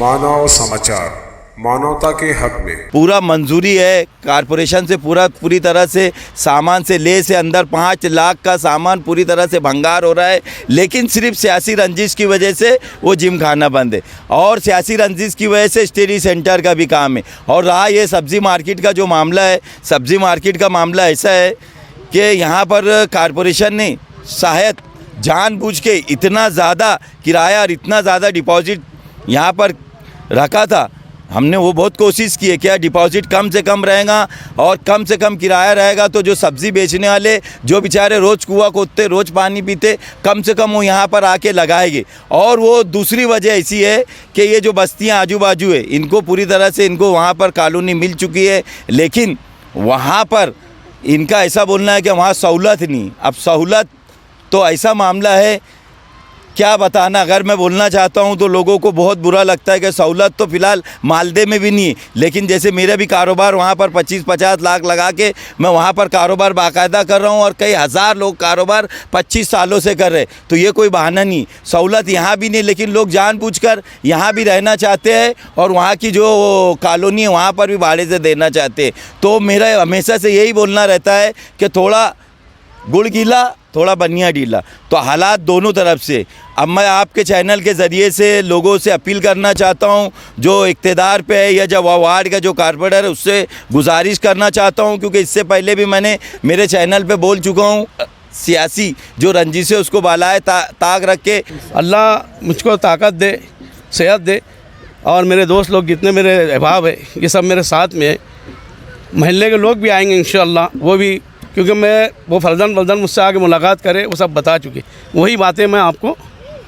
मानव समाचार, मानवता के हक में। पूरा मंजूरी है कारपोरेशन से, पूरी तरह से सामान से ले से अंदर 5 लाख का सामान पूरी तरह से भंगार हो रहा है, लेकिन सिर्फ सियासी रंजिश की वजह से वो जिम खाना बंद है और सियासी रंजिश की वजह से स्टडी सेंटर का भी काम है। और रहा ये सब्ज़ी मार्केट का जो मामला है, सब्ज़ी मार्केट का मामला ऐसा है कि यहाँ पर कारपोरेशन ने शायद जानबूझ के इतना ज़्यादा किराया और इतना ज़्यादा डिपॉजिट यहाँ पर रखा था। हमने वो बहुत कोशिश की है क्या डिपॉजिट कम से कम रहेगा और कम से कम किराया रहेगा तो जो सब्ज़ी बेचने वाले जो बेचारे रोज़ कुआं खोदते, रोज़ पानी पीते, कम से कम वो यहाँ पर आके लगाएंगे। और वो दूसरी वजह ऐसी है कि ये जो बस्तियाँ आजू बाजू है, इनको पूरी तरह से इनको वहाँ पर कॉलोनी मिल चुकी है, लेकिन वहाँ पर इनका ऐसा बोलना है कि वहाँ सहूलत नहीं। अब सहूलत तो ऐसा मामला है क्या बताना, अगर मैं बोलना चाहता हूं तो लोगों को बहुत बुरा लगता है कि सहूलत तो फ़िलहाल मालदे में भी नहीं है, लेकिन जैसे मेरा भी कारोबार वहां पर 25-50 लाख लगा के मैं वहां पर कारोबार बाकायदा कर रहा हूं और कई हज़ार लोग कारोबार 25 सालों से कर रहे, तो ये कोई बहाना नहीं। सहूलत यहाँ भी नहीं, लेकिन लोग जानबूझकर यहाँ भी रहना चाहते हैं और वहाँ की जो कॉलोनी है वहाँ पर भी भाड़े से देना चाहते हैं। तो मेरा हमेशा से यही बोलना रहता है कि थोड़ा गुड़ गीला थोड़ा बनिया ढीला, तो हालात दोनों तरफ से। अब मैं आपके चैनल के ज़रिए से लोगों से अपील करना चाहता हूं, जो इक़्तिदार पे है या जो वार्ड का जो कारपोरेटर है उससे गुजारिश करना चाहता हूं, क्योंकि इससे पहले भी मैंने मेरे चैनल पे बोल चुका हूं, सियासी जो रंजिश है उसको बालाए ताक रख के अल्लाह मुझको ताकत दे, सेहत दे और मेरे दोस्त लोग जितने मेरे अहबाब है ये सब मेरे साथ में है। महल्ले के लोग भी आएंगे इंशाअल्लाह, वो भी, क्योंकि मैं वो फर्जन मुझसे आके मुलाकात करे वो सब बता चुके, वही बातें मैं आपको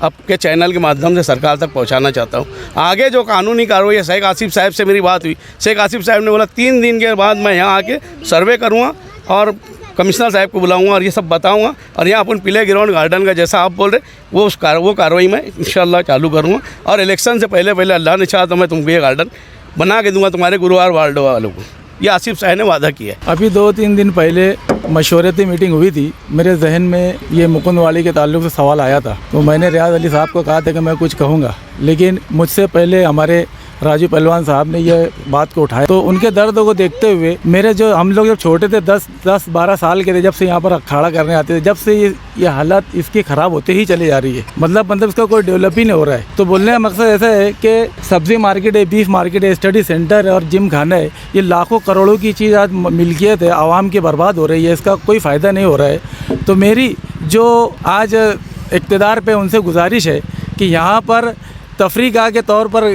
आपके चैनल के माध्यम से सरकार तक पहुंचाना चाहता हूं। आगे जो कानूनी कार्रवाई है, शेख आसिफ साहब से मेरी बात हुई, शेख आसिफ साहब ने बोला 3 दिन के बाद मैं यहाँ आके सर्वे करूँगा और कमिश्नर साहब को बुलाऊँगा और ये सब बताऊँगा, और यहाँ अपन प्ले ग्राउंड गार्डन का जैसा आप बोल रहे वो कार्रवाई मैं इंशाअल्लाह चालू करूँगा। और इलेक्शन से पहले अल्लाह ने चाहा तो मैं तुमको ये गार्डन बना के दूँगा तुम्हारे गुरुवार वार्ड वालों को, ये आसिफ साहब ने वादा किया है। अभी 2-3 दिन पहले मशवरती मीटिंग हुई थी, मेरे जहन में ये मुकुंदवाड़ी के ताल्लुक से सवाल आया था, तो मैंने रियाज अली साहब को कहा था कि मैं कुछ कहूँगा, लेकिन मुझसे पहले हमारे राजू पहलवान साहब ने ये बात को उठाया। तो उनके दर्द को देखते हुए मेरे जो हम लोग जब छोटे थे 10-12 साल के थे, जब से यहाँ पर अखाड़ा करने आते थे, जब से ये हालत इसकी ख़राब होते ही चली जा रही है, मतलब इसका कोई डेवलप ही नहीं हो रहा है। तो बोलने का मकसद ऐसा है कि सब्ज़ी मार्केट है, बीफ मार्केट है, स्टडी सेंटर है और जिम खाना है, ये लाखों करोड़ों की चीज़ आज मिल्कियत है, आवाम की बर्बाद हो रही है, इसका कोई फ़ायदा नहीं हो रहा है। तो मेरी जो आज इक़्तिदार पे उनसे गुजारिश है कि यहाँ पर तफरीक़ा के तौर पर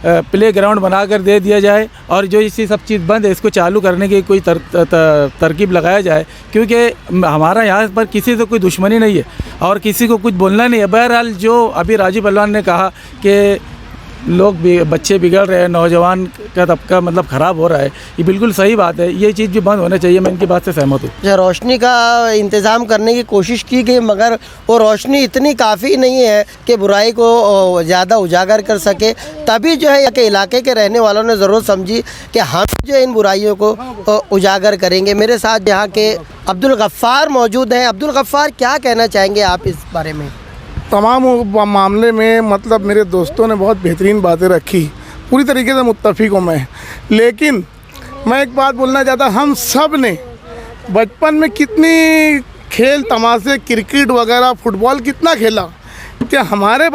प्ले ग्राउंड बनाकर दे दिया जाए और जो इसी सब चीज़ बंद है इसको चालू करने की कोई तरकीब लगाया जाए, क्योंकि हमारा यहाँ पर किसी से कोई दुश्मनी नहीं है और किसी को कुछ बोलना नहीं है। बहरहाल जो अभी राजू पहलवान ने कहा कि लोग बच्चे बिगड़ रहे हैं, नौजवान का तबका मतलब ख़राब हो रहा है, ये बिल्कुल सही बात है, ये चीज़ भी बंद होना चाहिए, मैं इनकी बात से सहमत हूँ। रोशनी का इंतज़ाम करने की कोशिश की गई, मगर वो रोशनी इतनी काफ़ी नहीं है कि बुराई को ज़्यादा उजागर कर सके। तभी जो है के इलाके के रहने वालों ने ज़रूरत समझी कि हम जो इन बुराइयों को उजागर करेंगे। मेरे साथ यहाँ के अब्दुल गफ़्फ़ार मौजूद हैं। अब्दुल गफ़्फ़ार, क्या कहना चाहेंगे आप इस बारे में? तमाम मामले में मतलब मेरे दोस्तों ने बहुत बेहतरीन बातें रखी, पूरी तरीके से मुत्तफ़िक हूँ मैं, लेकिन मैं एक बात बोलना चाहता, हम सब ने बचपन में कितनी खेल तमाशे, क्रिकेट वगैरह, फुटबॉल कितना खेला। क्या हमारे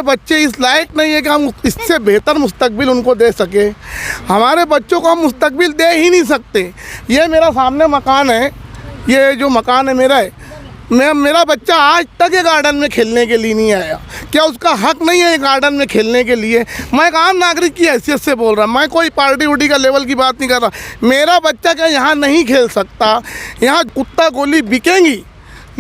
बच्चे इस लायक नहीं है कि हम इससे बेहतर मुस्तकबिल उनको दे सके? हमारे बच्चों को हम मुस्तकबिल दे ही नहीं सकते। ये मेरा सामने मकान है, ये जो मकान है मेरा है, मेरा बच्चा आज तक ये गार्डन में खेलने के लिए नहीं आया। क्या उसका हक नहीं है ये गार्डन में खेलने के लिए? मैं एक आम नागरिक की हैसियत से बोल रहा, मैं कोई पार्टी उर्टी का लेवल की बात नहीं कर रहा। मेरा बच्चा क्या यहाँ नहीं खेल सकता? यहाँ कुत्ता गोली बिकेंगी,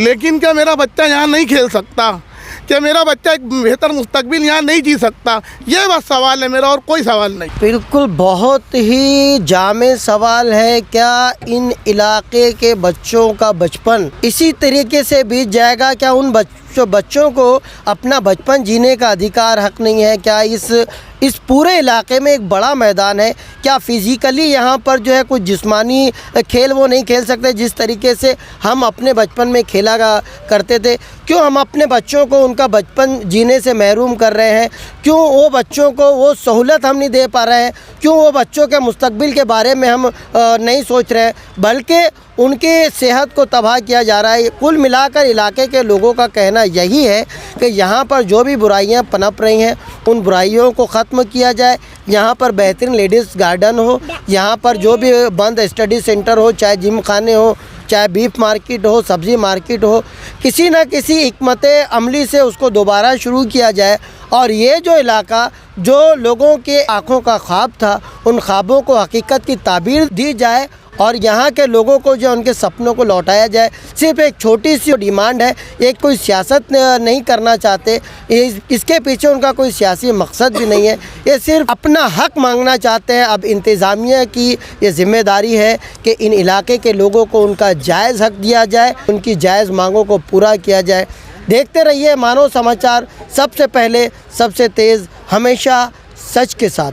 लेकिन क्या मेरा बच्चा यहाँ नहीं खेल सकता? क्या मेरा बच्चा एक बेहतर मुस्तकबिल यहाँ नहीं जी सकता? ये बस सवाल है मेरा, और कोई सवाल नहीं। बिल्कुल, बहुत ही जामे सवाल है। क्या इन इलाके के बच्चों का बचपन इसी तरीके से बीत जाएगा? क्या उन बच्चों को अपना बचपन जीने का अधिकार हक नहीं है? क्या इस पूरे इलाके में एक बड़ा मैदान है? क्या फिज़िकली यहाँ पर जो है कुछ जिस्मानी खेल वो नहीं खेल सकते जिस तरीके से हम अपने बचपन में खेला करते थे? क्यों हम अपने बच्चों को उनका बचपन जीने से महरूम कर रहे हैं? क्यों वो बच्चों को वो सहूलत हम नहीं दे पा रहे हैं? क्यों वो बच्चों के मुस्तकबिल के बारे में हम नहीं सोच रहे हैं, बल्कि उनकी सेहत को तबाह किया जा रहा है? कुल मिलाकर इलाके के लोगों का कहना यही है कि यहाँ पर जो भी बुराइयाँ पनप रही हैं उन बुराइयों को ख़त्म किया जाए। यहाँ पर बेहतरीन लेडीज़ गार्डन हो, यहाँ पर जो भी बंद स्टडी सेंटर हो, चाहे जिम खाने हो, चाहे बीफ मार्केट हो, सब्ज़ी मार्केट हो, किसी न किसी हिकमत अमली से उसको दोबारा शुरू किया जाए और ये जो इलाका जो लोगों के आँखों का ख्वाब था उन ख्वाबों को हकीकत की ताबीर दी जाए और यहाँ के लोगों को जो उनके सपनों को लौटाया जाए। सिर्फ एक छोटी सी डिमांड है, एक कोई सियासत नहीं करना चाहते, इसके पीछे उनका कोई सियासी मकसद भी नहीं है, ये सिर्फ अपना हक मांगना चाहते हैं। अब इंतज़ामिया की ये ज़िम्मेदारी है कि इन इलाके के लोगों को उनका जायज़ हक दिया जाए, उनकी जायज़ मांगों को पूरा किया जाए। देखते रहिए मानव समाचार, सबसे पहले सबसे तेज़, हमेशा सच के साथ।